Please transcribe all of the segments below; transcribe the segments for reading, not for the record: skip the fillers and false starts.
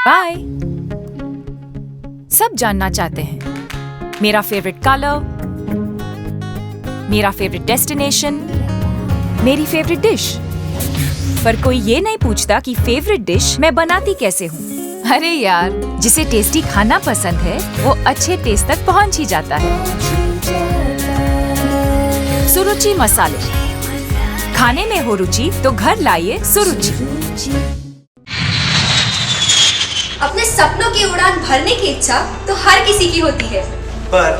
Bye. सब जानना चाहते हैं मेरा फेवरेट कलर, मेरा फेवरेट डेस्टिनेशन, मेरी फेवरेट डिश, पर कोई ये नहीं पूछता कि फेवरेट डिश मैं बनाती कैसे हूँ। अरे यार, जिसे टेस्टी खाना पसंद है वो अच्छे टेस्ट तक पहुँच ही जाता है। सुरुचि मसाले, खाने में हो रुचि तो घर लाइए सुरुचि। अपने सपनों की उड़ान भरने की इच्छा तो हर किसी की होती है, पर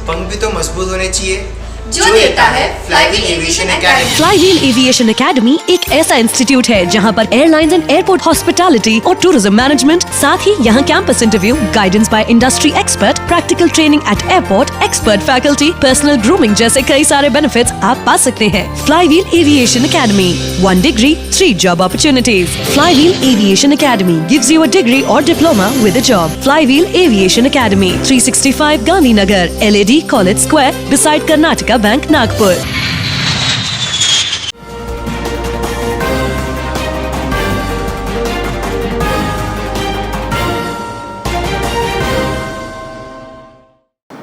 पंख भी तो मजबूत होने चाहिए जो देता है Flywheel Aviation Academy. Flywheel Aviation Academy एक ऐसा इंस्टीट्यूट है जहां पर एयरलाइंस एंड एयरपोर्ट हॉस्पिटैलिटी और टूरिज्म मैनेजमेंट, साथ ही यहां campus interview, guidance by industry expert, practical training at airport, expert faculty, personal grooming जैसे कई सारे बेनिफिट्स आप पा सकते हैं। Flywheel Aviation Academy, 1 degree 3 job opportunities. Flywheel Aviation Academy gives you a degree और diploma with a job. Flywheel Aviation academy, 365 Gandhinagar, LAD college square, beside Karnataka bank, Nagpur.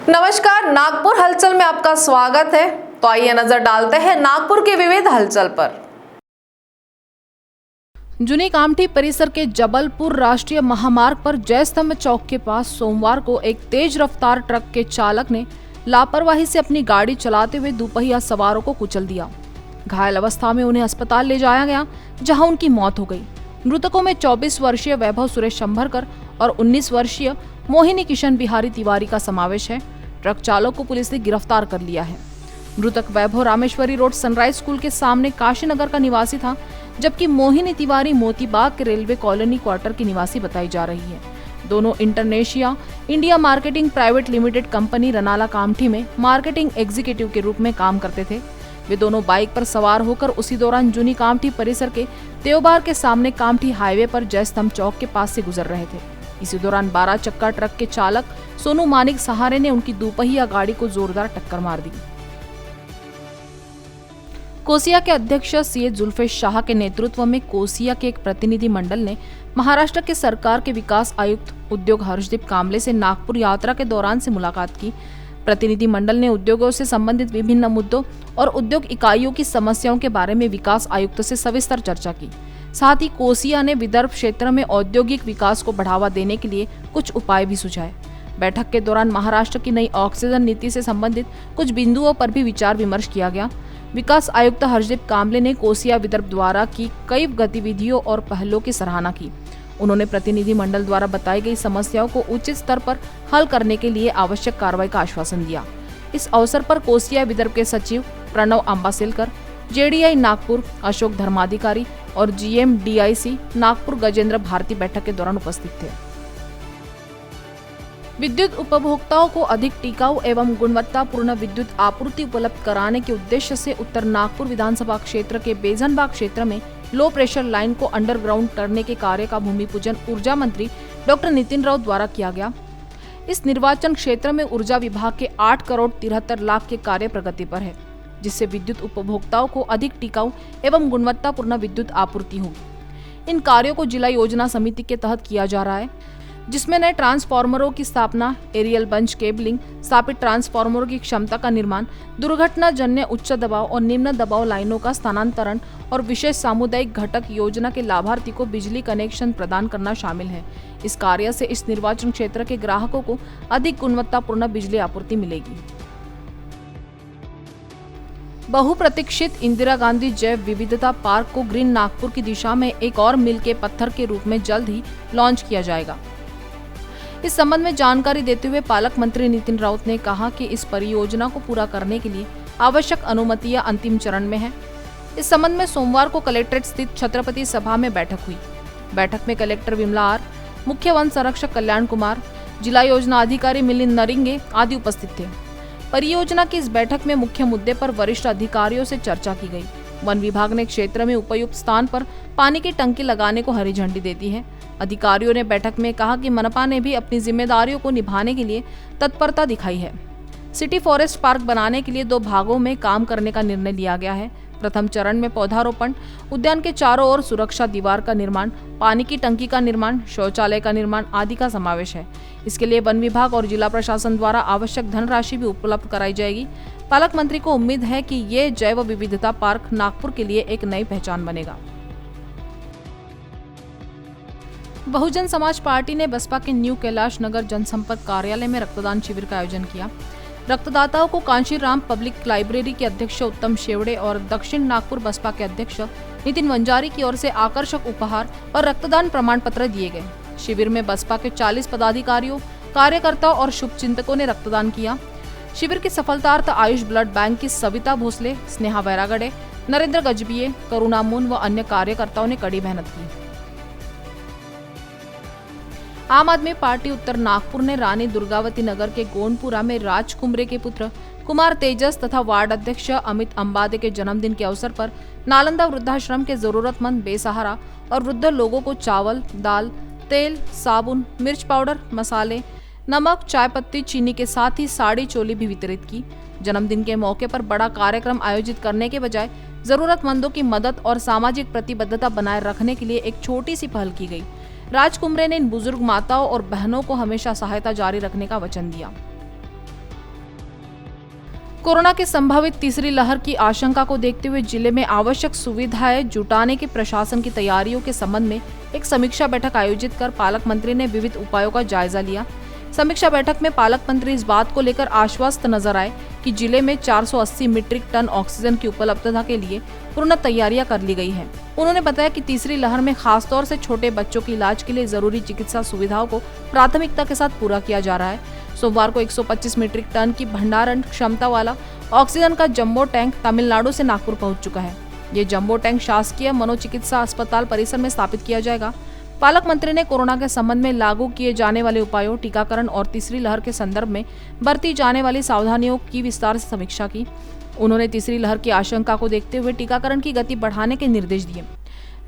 नमस्कार, नागपुर हलचल में आपका स्वागत है। तो आइए नजर डालते हैं नागपुर के विविध हलचल पर। जूनी कामठी परिसर के जबलपुर राष्ट्रीय महामार्ग पर जयस्तंभ चौक के पास सोमवार को एक तेज रफ्तार ट्रक के चालक ने लापरवाही से अपनी गाड़ी चलाते हुए दुपहिया सवारों को कुचल दिया। घायल अवस्था में उन्हें अस्पताल ले जाया गया, जहां उनकी मौत हो गई। मृतकों में 24 वर्षीय वैभव सुरेश शंभरकर और 19 वर्षीय मोहिनी किशन बिहारी तिवारी का समावेश है। ट्रक चालक को पुलिस ने गिरफ्तार कर लिया है। मृतक वैभव रामेश्वरी रोड सनराइज स्कूल के सामने काशीनगर का निवासी था, जबकि मोहिनी तिवारी मोतीबाग के रेलवे कॉलोनी क्वार्टर की निवासी बताई जा रही है। दोनों इंटरनेशिया India marketing private limited company Ranala Kamthi में मार्केटिंग एग्जीक्यूटिव के रूप में काम करते थे। वे दोनों बाइक पर सवार होकर उसी दौरान जूनी कामठी परिसर के त्योबार के सामने कामठी हाईवे पर जयस्तंभ चौक के पास से गुजर रहे थे। इसी दौरान 12 चक्का ट्रक के चालक सोनू मानिक सहारे ने उनकी दुपहिया गाड़ी को जोरदार टक्कर मार दी। कोसिया के अध्यक्ष सीए जुल्फेश शाह के नेतृत्व में कोसिया के एक प्रतिनिधि मंडल ने महाराष्ट्र के सरकार के विकास आयुक्त उद्योग हर्षदीप कामले से नागपुर यात्रा के दौरान से मुलाकात की। प्रतिनिधि मंडल ने उद्योगों से संबंधित विभिन्न मुद्दों और उद्योग इकाइयों की समस्याओं के बारे में विकास आयुक्त से सविस्तर चर्चा की। साथ ही कोसिया ने विदर्भ क्षेत्र में औद्योगिक विकास को बढ़ावा देने के लिए कुछ उपाय भी सुझाए। बैठक के दौरान महाराष्ट्र की नई ऑक्सीजन नीति से संबंधित कुछ बिंदुओं पर भी विचार विमर्श किया गया। विकास आयुक्त हर्षदीप कामले ने कोसिया विदर्भ द्वारा की कई गतिविधियों और पहलों की सराहना की। उन्होंने प्रतिनिधि मंडल द्वारा बताई गई समस्याओं को उचित स्तर पर हल करने के लिए आवश्यक कार्रवाई का आश्वासन दिया। इस अवसर पर कोसिया विदर्भ के सचिव प्रणव अंबासेलकर, JDI नागपुर अशोक धर्माधिकारी और GM DIC नागपुर गजेंद्र भारती बैठक के दौरान उपस्थित थे। विद्युत उपभोक्ताओं को अधिक टिकाऊ एवं गुणवत्तापूर्ण विद्युत आपूर्ति उपलब्ध कराने के उद्देश्य से उत्तर नागपुर विधानसभा क्षेत्र के बेजनबाग क्षेत्र में लो प्रेशर लाइन को अंडरग्राउंड करने के कार्य का भूमि पूजन ऊर्जा मंत्री डॉक्टर नितिन राउत द्वारा किया गया। इस निर्वाचन क्षेत्र में ऊर्जा विभाग के 8 करोड़ 73 लाख के कार्य प्रगति पर है, जिससे विद्युत उपभोक्ताओं को अधिक टिकाऊ एवं गुणवत्तापूर्ण विद्युत आपूर्ति होगी। इन कार्यों को जिला योजना समिति के तहत किया जा रहा है, जिसमें नए ट्रांसफार्मरों की स्थापना, एरियल बंच केबलिंग, स्थापित ट्रांसफार्मरों की क्षमता का निर्माण, दुर्घटना जन्य उच्च दबाव और निम्न दबाव लाइनों का स्थानांतरण और विशेष सामुदायिक घटक योजना के लाभार्थी को बिजली कनेक्शन प्रदान करना शामिल है। इस कार्य से इस निर्वाचन क्षेत्र के ग्राहकों को अधिक गुणवत्तापूर्ण बिजली आपूर्ति मिलेगी। बहुप्रतीक्षित इंदिरा गांधी जैव विविधता पार्क को ग्रीन नागपुर की दिशा में एक और मील के पत्थर के रूप में जल्द ही लॉन्च किया जाएगा। इस संबंध में जानकारी देते हुए पालक मंत्री नितिन राउत ने कहा कि इस परियोजना को पूरा करने के लिए आवश्यक अनुमतियां अंतिम चरण में है। इस संबंध में सोमवार को कलेक्ट्रेट स्थित छत्रपति सभा में बैठक हुई। बैठक में कलेक्टर विमला आर, मुख्य वन संरक्षक कल्याण कुमार, जिला योजना अधिकारी मिलिंद नरिंगे आदि उपस्थित थे। परियोजना की इस बैठक में मुख्य मुद्दे पर वरिष्ठ अधिकारियों से चर्चा की गई। वन विभाग ने क्षेत्र में उपयुक्त स्थान पर पानी की टंकी लगाने को हरी झंडी दे दी है। अधिकारियों ने बैठक में कहा कि मनपा ने भी अपनी जिम्मेदारियों को निभाने के लिए तत्परता दिखाई है। सिटी फॉरेस्ट पार्क बनाने के लिए 2 भागों में काम करने का निर्णय लिया गया है। प्रथम चरण में पौधारोपण, उद्यान के चारों ओर सुरक्षा दीवार का निर्माण, पानी की टंकी का निर्माण, शौचालय का निर्माण आदि का समावेश है। इसके लिए वन विभाग और जिला प्रशासन द्वारा आवश्यक धनराशि भी उपलब्ध कराई जाएगी। पालक मंत्री को उम्मीद है कि ये जैव विविधता पार्क नागपुर के लिए एक नई पहचान बनेगा। बहुजन समाज पार्टी ने बसपा के न्यू कैलाश नगर जनसंपर्क कार्यालय में रक्तदान शिविर का आयोजन किया। रक्तदाताओं को कांशीराम पब्लिक लाइब्रेरी के अध्यक्ष उत्तम शेवड़े और दक्षिण नागपुर बसपा के अध्यक्ष नितिन वंजारी की ओर से आकर्षक उपहार और रक्तदान प्रमाण पत्र दिए गए। शिविर में बसपा के 40 पदाधिकारियों, कार्यकर्ताओं और शुभचिंतकों ने रक्तदान किया। शिविर की सफलतार्थ आयुष ब्लड बैंक की सविता भोसले, स्नेहा वैरागड़े, नरेंद्र गजबिये, करुणा मुन व अन्य कार्यकर्ताओं ने कड़ी मेहनत की। आम आदमी पार्टी उत्तर नागपुर ने रानी दुर्गावती नगर के गोंडपुरा में राज कुमरे के पुत्र कुमार तेजस तथा वार्ड अध्यक्ष अमित अंबादे के जन्मदिन के अवसर पर नालंदा वृद्धाश्रम के जरूरतमंद, बेसहारा और वृद्ध लोगों को चावल, दाल, तेल, साबुन, मिर्च पाउडर, मसाले, नमक, चाय पत्ती, चीनी के साथ ही साड़ी चोली भी वितरित की। जन्मदिन के मौके पर बड़ा कार्यक्रम आयोजित करने के बजाय जरूरतमंदों की मदद और सामाजिक प्रतिबद्धता बनाए रखने के लिए एक छोटी सी पहल की गई। राज कुमरे ने इन बुजुर्ग माताओं और बहनों को हमेशा सहायता जारी रखने का वचन दिया। कोरोना की संभावित तीसरी लहर की आशंका को देखते हुए जिले में आवश्यक सुविधाएं जुटाने की प्रशासन की तैयारियों के संबंध में एक समीक्षा बैठक आयोजित कर पालक मंत्री ने विविध उपायों का जायजा लिया। समीक्षा बैठक में पालक मंत्री इस बात को लेकर आश्वस्त नजर आए कि जिले में 480 मीट्रिक टन ऑक्सीजन की उपलब्धता के लिए पूर्ण तैयारियां कर ली गई हैं। उन्होंने बताया कि तीसरी लहर में खासतौर से छोटे बच्चों के इलाज के लिए जरूरी चिकित्सा सुविधाओं को प्राथमिकता के साथ पूरा किया जा रहा है। सोमवार को 125 मीट्रिक टन की भंडारण क्षमता वाला ऑक्सीजन का जंबो टैंक तमिलनाडु से नागपुर पहुंच चुका है। ये जंबो टैंक शासकीय मनोचिकित्सा अस्पताल परिसर में स्थापित किया जाएगा। पालक मंत्री ने कोरोना के संबंध में लागू किए जाने वाले उपायों, टीकाकरण और तीसरी लहर के संदर्भ में बरती जाने वाली सावधानियों की विस्तार से समीक्षा की। उन्होंने तीसरी लहर की आशंका को देखते हुए टीकाकरण की गति बढ़ाने के निर्देश दिए।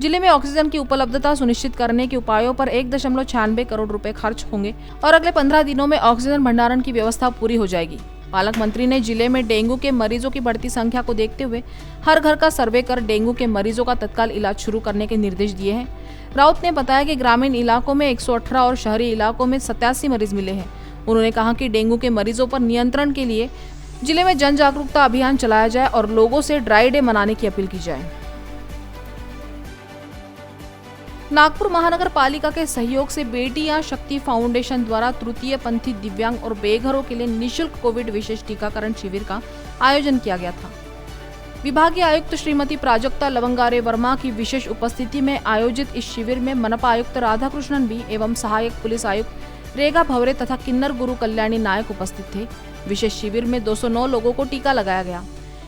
जिले में ऑक्सीजन की उपलब्धता सुनिश्चित करने के उपायों पर 1.96 करोड़ रुपए खर्च होंगे और अगले 15 दिनों में ऑक्सीजन भंडारण की व्यवस्था पूरी हो जाएगी। पालक मंत्री ने जिले में डेंगू के मरीजों की बढ़ती संख्या को देखते हुए हर घर का सर्वे कर डेंगू के मरीजों का तत्काल इलाज शुरू करने के निर्देश दिए हैं। राउत ने बताया कि ग्रामीण इलाकों में 118 और शहरी इलाकों में 87 मरीज मिले हैं। उन्होंने कहा कि डेंगू के मरीजों पर नियंत्रण के लिए जिले में जन जागरूकता अभियान चलाया जाए और लोगों से ड्राई डे मनाने की अपील की जाए। नागपुर महानगर पालिका के सहयोग से बेटियां शक्ति फाउंडेशन द्वारा तृतीय पंथी दिव्यांग और बेघरों के लिए निःशुल्क कोविड विशेष टीकाकरण शिविर का आयोजन किया गया था। विभागीय आयुक्त श्रीमती प्राजक्ता लवंगारे वर्मा की विशेष उपस्थिति में आयोजित इस शिविर में मनपा आयुक्त राधाकृष्णन बी एवं सहायक पुलिस आयुक्त रेगा भवरे तथा किन्नर गुरु कल्याणी नायक उपस्थित थे। विशेष शिविर में 209 लोगों को टीका लगाया गया।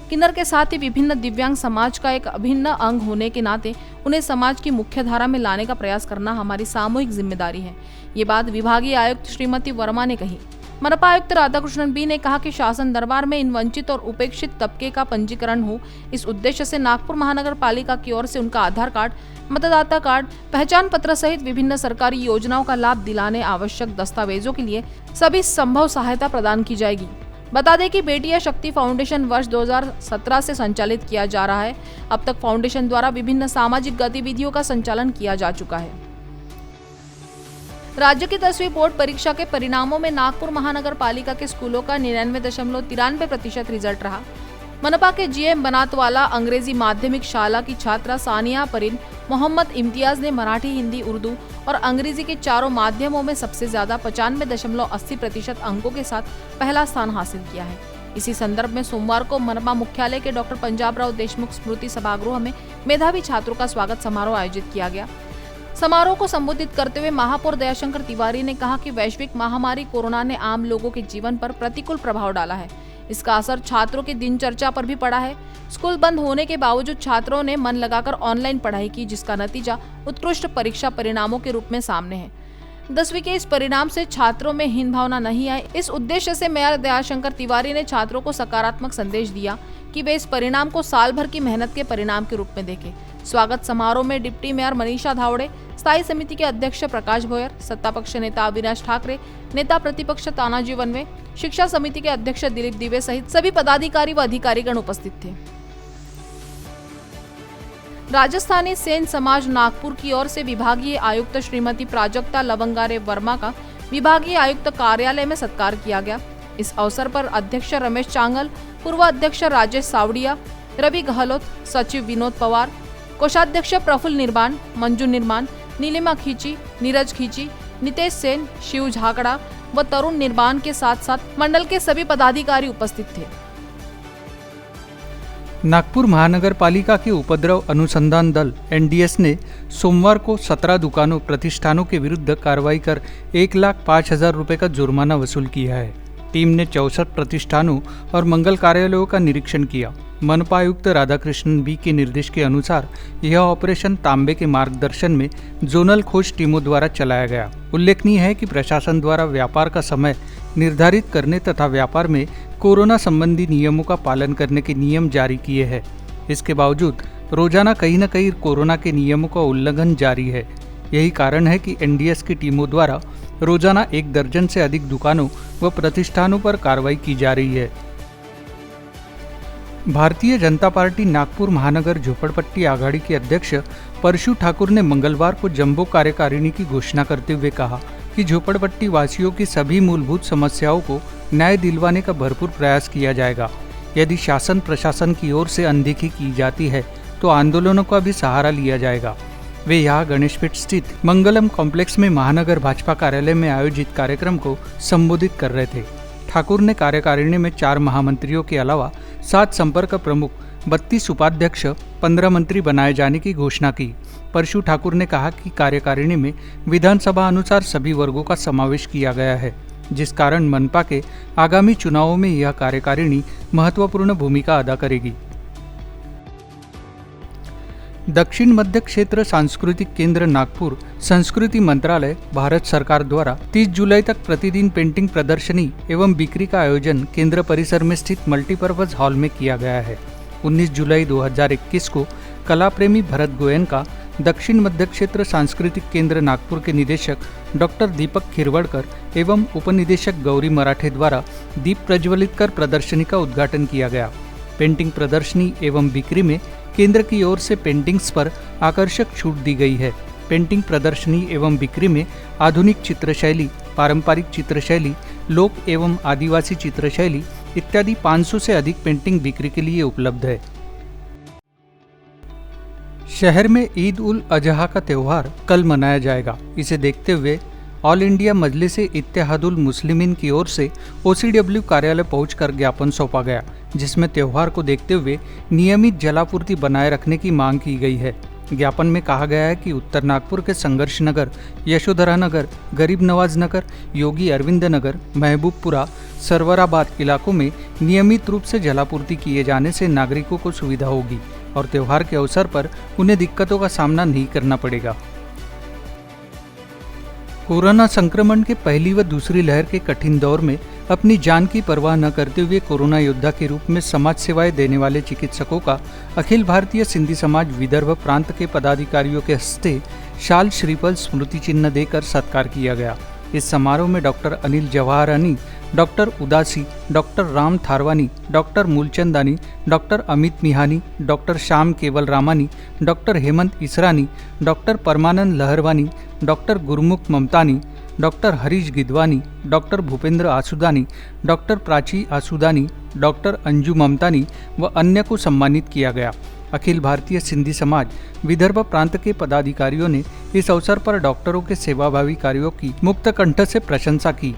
किन्नर के साथ ही विभिन्न दिव्यांग समाज का एक अभिन्न अंग होने के नाते उन्हें समाज की मुख्य धारा में लाने का प्रयास करना हमारी सामूहिक जिम्मेदारी है। ये बात विभागीय आयुक्त श्रीमती वर्मा ने कही। मनपा आयुक्त राधाकृष्णन बी ने कहा कि शासन दरबार में इन वंचित और उपेक्षित तबके का पंजीकरण हो। इस उद्देश्य से नागपुर महानगर पालिका की ओर से उनका आधार कार्ड, मतदाता कार्ड, पहचान पत्र सहित विभिन्न सरकारी योजनाओं का लाभ दिलाने आवश्यक दस्तावेजों के लिए सभी संभव सहायता प्रदान की जाएगी। बता दें कि बेटियां शक्ति फाउंडेशन वर्ष 2017 से संचालित किया जा रहा है। अब तक फाउंडेशन द्वारा विभिन्न सामाजिक गतिविधियों का संचालन किया जा चुका है। राज्य की 10वीं बोर्ड परीक्षा के परिणामों में नागपुर महानगर पालिका के स्कूलों का 99.93% रिजल्ट रहा। मनपा के जीएम बनातवाला अंग्रेजी माध्यमिक शाला की छात्रा सानिया परिन मोहम्मद इम्तियाज ने मराठी, हिंदी, उर्दू और अंग्रेजी के चारों माध्यमों में सबसे ज्यादा 95.80% अंकों के साथ पहला स्थान हासिल किया है। इसी संदर्भ में सोमवार को मनपा मुख्यालय के डॉक्टर पंजाबराव देशमुख स्मृति सभागृह में मेधावी छात्रों का स्वागत समारोह आयोजित किया गया। समारोह को संबोधित करते हुए महापौर दयाशंकर तिवारी ने कहा कि वैश्विक महामारी कोरोना ने आम लोगों के जीवन पर प्रतिकूल प्रभाव डाला है। इसका असर छात्रों की दिनचर्या पर भी पड़ा है। स्कूल बंद होने के बावजूद छात्रों ने मन लगाकर ऑनलाइन पढ़ाई की, जिसका नतीजा उत्कृष्ट परीक्षा परिणामों के रूप में सामने है। 10वीं के इस परिणाम से छात्रों में हीन भावना नहीं आई। इस उद्देश्य से मेयर दयाशंकर तिवारी ने छात्रों को सकारात्मक संदेश दिया कि वे इस परिणाम को साल भर की मेहनत के परिणाम के रूप में देखें। स्वागत समारोह में डिप्टी मेयर मनीषा धावड़े, स्थायी समिति के अध्यक्ष प्रकाश भोयर, सत्तापक्ष नेता अविनाश ठाकरे, नेता प्रतिपक्ष तानाजी वनवे, शिक्षा समिति के अध्यक्ष दिलीप दिवे सहित सभी पदाधिकारी व अधिकारीगण उपस्थित थे। राजस्थानी सेन समाज नागपुर की ओर से विभागीय आयुक्त श्रीमती प्राजक्ता लवंगारे वर्मा का विभागीय आयुक्त कार्यालय में सत्कार किया गया। इस अवसर पर अध्यक्ष रमेश चांगल, पूर्व अध्यक्ष राजेश सावड़िया, रवि गहलोत, सचिव विनोद पवार, कोषाध्यक्ष प्रफुल्ल निर्माण, मंजू निर्माण, नीलिमा खींची, नीरज खींची, नितेश सेन, शिव झाकड़ा व तरुण निर्माण के साथ साथ मंडल के सभी पदाधिकारी उपस्थित थे। नागपुर महानगर पालिका के उपद्रव अनुसंधान दल एनडीएस ने सोमवार को 17 दुकानों प्रतिष्ठानों के विरुद्ध कार्रवाई कर 1,05,000 रुपये का जुर्माना वसूल किया है। टीम ने 64 प्रतिष्ठानों और मंगल कार्यालयों का निरीक्षण किया। मनपा आयुक्त राधाकृष्णन बी के निर्देश के अनुसार यह ऑपरेशन तांबे के मार्गदर्शन में जोनल खोज टीमों द्वारा चलाया गया। उल्लेखनीय है कि प्रशासन द्वारा व्यापार का समय निर्धारित करने तथा व्यापार में कोरोना संबंधी नियमों का पालन करने के नियम जारी किए हैं। इसके बावजूद रोजाना कहीं न कहीं कोरोना के नियमों का उल्लंघन जारी है। यही कारण है कि एनडीएस की टीमों द्वारा रोजाना 1 दर्जन से अधिक दुकानों व प्रतिष्ठानों पर कार्रवाई की जा रही है। भारतीय जनता पार्टी नागपुर महानगर झोपड़पट्टी आघाड़ी के अध्यक्ष परशु ठाकुर ने मंगलवार को जंबो कार्यकारिणी की घोषणा करते हुए कहा कि झोपड़पट्टी वासियों की सभी मूलभूत समस्याओं को न्याय दिलवाने का भरपूर प्रयास किया जाएगा। यदि शासन प्रशासन की ओर से अनदेखी की जाती है तो आंदोलनों का भी सहारा लिया जाएगा। वे यहाँ गणेशपेट स्थित मंगलम कॉम्प्लेक्स में महानगर भाजपा कार्यालय में आयोजित कार्यक्रम को संबोधित कर रहे थे। ठाकुर ने कार्यकारिणी में 4 महामंत्रियों के अलावा 7 संपर्क प्रमुख, 32 उपाध्यक्ष, 15 मंत्री बनाए जाने की घोषणा की। परशु ठाकुर ने कहा कि कार्यकारिणी में विधानसभा अनुसार सभी वर्गों का समावेश किया गया है, जिस कारण मनपा के आगामी चुनावों में यह कार्यकारिणी महत्वपूर्ण भूमिका अदा करेगी। दक्षिण मध्य क्षेत्र सांस्कृतिक केंद्र नागपुर संस्कृति मंत्रालय भारत सरकार द्वारा 30 जुलाई तक प्रतिदिन पेंटिंग प्रदर्शनी एवं बिक्री का आयोजन केंद्र परिसर में स्थित मल्टीपर्पज हॉल में किया गया है। 19 जुलाई 2021 को कला प्रेमी भरत गोयन का दक्षिण मध्य क्षेत्र सांस्कृतिक केंद्र नागपुर के निदेशक डॉक्टर दीपक खिरवड़कर एवं उपनिदेशक गौरी मराठे द्वारा दीप प्रज्वलित कर प्रदर्शनी का उद्घाटन किया गया। पेंटिंग प्रदर्शनी एवं बिक्री में केंद्र की ओर से पेंटिंग्स पर आकर्षक छूट दी गई है। पेंटिंग प्रदर्शनी एवं बिक्री में आधुनिक चित्रशैली, पारंपरिक चित्रशैली, लोक एवं आदिवासी चित्रशैली इत्यादि 500 से अधिक पेंटिंग बिक्री के लिए उपलब्ध है। शहर में ईद उल अजहा का त्यौहार कल मनाया जाएगा। इसे देखते हुए ऑल इंडिया मजलिसे इत्तेहादुल मुस्लिमीन की ओर से OCW कार्यालय पहुंचकर ज्ञापन सौंपा गया, जिसमें त्यौहार को देखते हुए नियमित जलापूर्ति बनाए रखने की मांग की गई है। ज्ञापन में कहा गया है कि उत्तर नागपुर के संघर्ष नगर, यशोधरा नगर, गरीब नवाज नगर, योगी अरविंद नगर, महबूबपुरा, सरवराबाद इलाकों में नियमित रूप से जलापूर्ति किए जाने से नागरिकों को सुविधा होगी और त्यौहार के अवसर पर उन्हें दिक्कतों का सामना नहीं करना पड़ेगा। कोरोना संक्रमण के पहली व दूसरी लहर के कठिन दौर में अपनी जान की परवाह न करते हुए कोरोना योद्धा के रूप में समाज सेवाएं देने वाले चिकित्सकों का अखिल भारतीय सिंधी समाज विदर्भ प्रांत के पदाधिकारियों के हस्ते शाल श्रीफल स्मृति चिन्ह देकर सत्कार किया गया। इस समारोह में doctor Anil Jawahrani, doctor Udasi, doctor Ram Tharwani, doctor Moolchandani, doctor Amit Mihani, doctor Shyam Keval Ramani, doctor Hemant Israni, doctor Parmanand Lahrwani, doctor Gurmukh Mamtani, doctor Harish Gidwani, doctor Bhupendra Asudani, doctor Prachi Asudani, doctor Anju Mamtani व अन्य को सम्मानित किया गया। अखिल भारतीय सिंधी समाज विदर्भ प्रांत के पदाधिकारियों ने इस अवसर पर डॉक्टरों के सेवाभावी कार्यों की मुक्त कंठ से प्रशंसा की।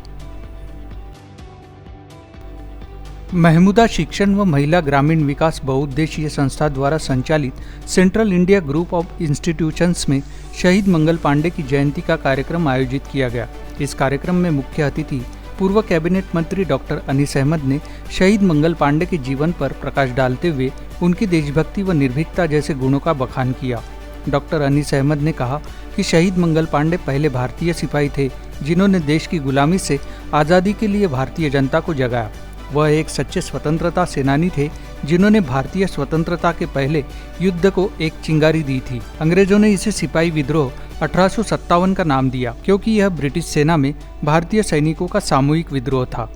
महमूदा शिक्षण व महिला ग्रामीण विकास बहुउद्देशीय संस्था द्वारा संचालित central India group of institutions में शहीद मंगल पांडे की जयंती का कार्यक्रम आयोजित किया गया। इस कार्यक्रम में मुख्य अतिथि पूर्व कैबिनेट मंत्री डॉक्टर अनीस अहमद ने शहीद मंगल पांडे के जीवन पर प्रकाश डालते हुए उनकी देशभक्ति व निर्भीकता जैसे गुणों का बखान किया। डॉक्टर अनीस अहमद ने कहा कि शहीद मंगल पांडे पहले भारतीय सिपाही थे जिन्होंने देश की गुलामी से आज़ादी के लिए भारतीय जनता को जगाया। वह एक सच्चे स्वतंत्रता सेनानी थे जिन्होंने भारतीय स्वतंत्रता के पहले युद्ध को एक चिंगारी दी थी। अंग्रेजों ने इसे सिपाही विद्रोह 1857 का नाम दिया क्योंकि यह ब्रिटिश सेना में भारतीय सैनिकों का सामूहिक विद्रोह था।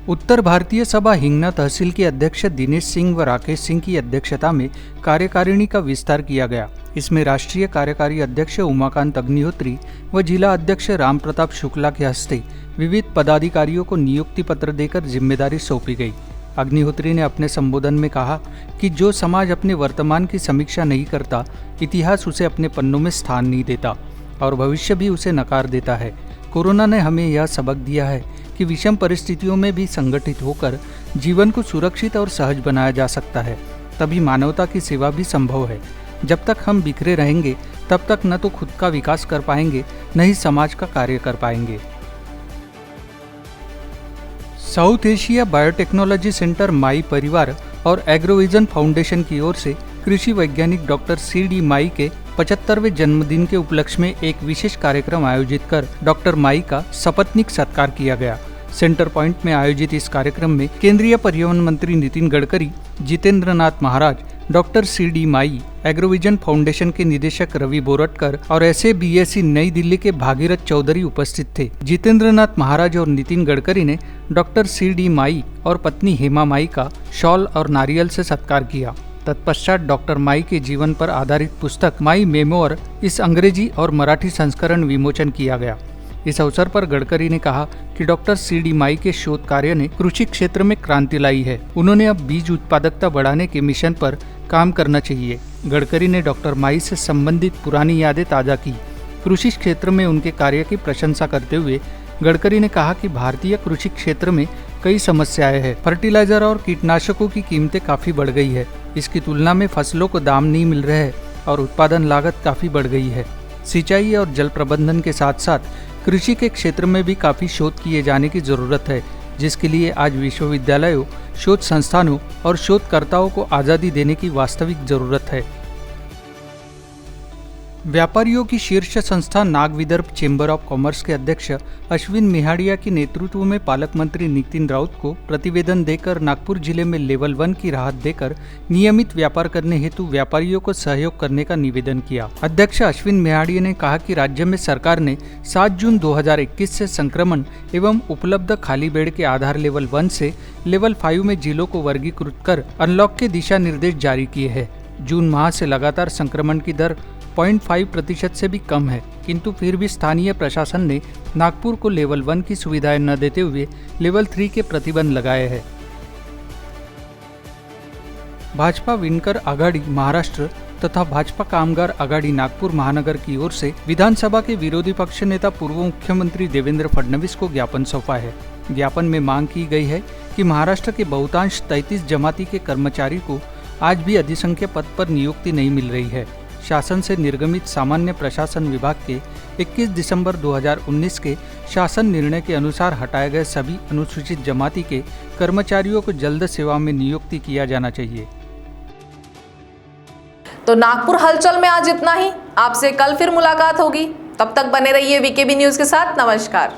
उत्तर भारतीय सभा हिंगना तहसील के अध्यक्ष दिनेश सिंह व राकेश सिंह की अध्यक्षता में कार्यकारिणी का विस्तार किया गया। इसमें राष्ट्रीय कार्यकारी अध्यक्ष उमाकांत अग्निहोत्री व जिला अध्यक्ष राम प्रताप शुक्ला के हस्ते विविध पदाधिकारियों को नियुक्ति पत्र देकर जिम्मेदारी सौंपी गई। अग्निहोत्री ने अपने संबोधन में कहा कि जो समाज अपने वर्तमान की समीक्षा नहीं करता, इतिहास उसे अपने पन्नों में स्थान नहीं देता और भविष्य भी उसे नकार देता है। कोरोना ने हमें यह सबक दिया है कि विषम परिस्थितियों में भी संगठित होकर जीवन को सुरक्षित और सहज बनाया जा सकता है, तभी मानवता की सेवा भी संभव है। जब तक हम बिखरे रहेंगे तब तक न तो खुद का विकास कर पाएंगे, न ही समाज का कार्य कर पाएंगे। साउथ एशिया बायोटेक्नोलॉजी सेंटर माई परिवार और एग्रोविजन फाउंडेशन की ओर से कृषि वैज्ञानिक डॉक्टर C.D. माई के 75वें जन्मदिन के उपलक्ष्य में एक विशेष कार्यक्रम आयोजित कर डॉक्टर माई का सपत्नीक सत्कार किया गया। सेंटर पॉइंट में आयोजित इस कार्यक्रम में केंद्रीय पर्यावरण मंत्री नितिन गडकरी, जितेंद्र नाथ महाराज, डॉक्टर C.D. माई, एग्रोविजन फाउंडेशन के निदेशक रवि बोरटकर और SABSC नई दिल्ली के भागीरथ चौधरी उपस्थित थे। जितेंद्र नाथ महाराज और नितिन गडकरी ने डॉक्टर C.D. माई और पत्नी हेमा माई का शॉल और नारियल से सत्कार किया। तत्पश्चात डॉक्टर माई के जीवन पर आधारित पुस्तक माई मेमोर इस अंग्रेजी और मराठी संस्करण विमोचन किया गया। इस अवसर पर गडकरी ने कहा कि डॉक्टर C.D. माई के शोध कार्य ने कृषि क्षेत्र में क्रांति लाई है। उन्होंने अब बीज उत्पादकता बढ़ाने के मिशन पर काम करना चाहिए। गडकरी ने डॉक्टर माई से संबंधित पुरानी यादें ताज़ा की। कृषि क्षेत्र में उनके कार्य की प्रशंसा करते हुए गडकरी ने कहा कि भारतीय कृषि क्षेत्र में कई समस्याएं हैं। फर्टिलाइजर और कीटनाशकों की कीमतें काफ़ी बढ़ गई है। इसकी तुलना में फसलों को दाम नहीं मिल रहे हैं और उत्पादन लागत काफ़ी बढ़ गई है। सिंचाई और जल प्रबंधन के साथ साथ कृषि के क्षेत्र में भी काफ़ी शोध किए जाने की ज़रूरत है, जिसके लिए आज विश्वविद्यालयों, शोध संस्थानों और शोधकर्ताओं को आज़ादी देने की वास्तविक ज़रूरत है। व्यापारियों की शीर्ष संस्था Nag Vidarbha chamber of commerce के अध्यक्ष अश्विन मेहाड़िया के नेतृत्व में पालक मंत्री नितिन राउत को प्रतिवेदन देकर नागपुर जिले में लेवल 1 की राहत देकर नियमित व्यापार करने हेतु व्यापारियों को सहयोग करने का निवेदन किया। अध्यक्ष अश्विन मेहाड़िया ने कहा कि राज्य में सरकार ने 7 जून 2021 से संक्रमण एवं उपलब्ध खाली बेड के आधार लेवल 1 से लेवल 5 में जिलों को वर्गीकृत कर अनलॉक के दिशा निर्देश जारी किए हैं। जून माह से लगातार संक्रमण की दर 0.5% से भी कम है, किंतु फिर भी स्थानीय प्रशासन ने नागपुर को लेवल 1 की सुविधाएं न देते हुए लेवल 3 के प्रतिबंध लगाए हैं। भाजपा विणकर आघाड़ी महाराष्ट्र तथा भाजपा कामगार आघाड़ी नागपुर महानगर की ओर से विधानसभा के विरोधी पक्ष नेता पूर्व मुख्यमंत्री देवेंद्र फडणवीस को ज्ञापन सौंपा है। ज्ञापन में मांग की गई है कि महाराष्ट्र के बहुतांश 33 जमाती के कर्मचारी को आज भी अधिसंख्य पद पर नियुक्ति नहीं मिल रही है। शासन से निर्गमित सामान्य प्रशासन विभाग के 21 दिसंबर 2019 के शासन निर्णय के अनुसार हटाए गए सभी अनुसूचित जमाती के कर्मचारियों को जल्द सेवा में नियुक्ति किया जाना चाहिए। तो नागपुर हलचल में आज इतना ही। आपसे कल फिर मुलाकात होगी, तब तक बने रहिए वीकेबी न्यूज के साथ। नमस्कार।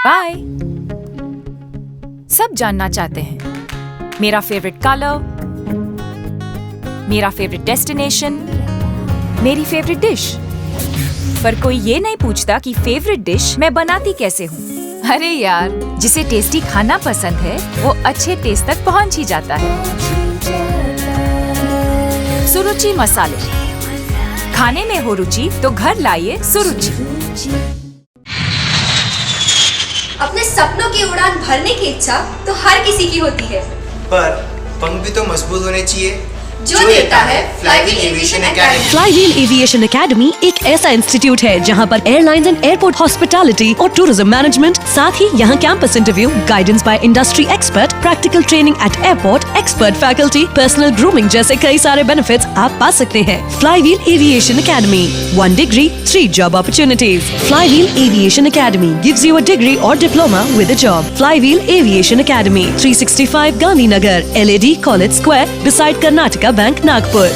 बाय। सब जानना चाहते हैं मेरा फेवरेट कलर, मेरा फेवरेट डेस्टिनेशन, मेरी फेवरेट डिश, पर कोई ये नहीं पूछता कि फेवरेट डिश मैं बनाती कैसे हूँ। अरे यार, जिसे टेस्टी खाना पसंद है वो अच्छे टेस्ट तक पहुँच ही जाता है। सुरुचि मसाले, खाने में हो रुचि तो घर लाइए सुरुचि। अपने सपनों की उड़ान भरने की इच्छा तो हर किसी की होती है, पर पंख भी तो मजबूत होने चाहिए जो देता है Flywheel Aviation Academy. Flywheel Aviation Academy एक ऐसा इंस्टीट्यूट है जहां पर एयरलाइंस एंड एयरपोर्ट हॉस्पिटैलिटी और टूरिज्म मैनेजमेंट, साथ ही यहां campus interview, guidance by industry expert, practical training at airport, expert faculty, personal grooming जैसे कई सारे बेनिफिट्स आप पा सकते हैं। Flywheel Aviation Academy, 1 degree, 3 job opportunities. Flywheel Aviation Academy gives you a degree or diploma with a job. Flywheel Aviation Academy, 365 Gandhinagar, LAD College Square, beside Karnataka Bank, Nagpur.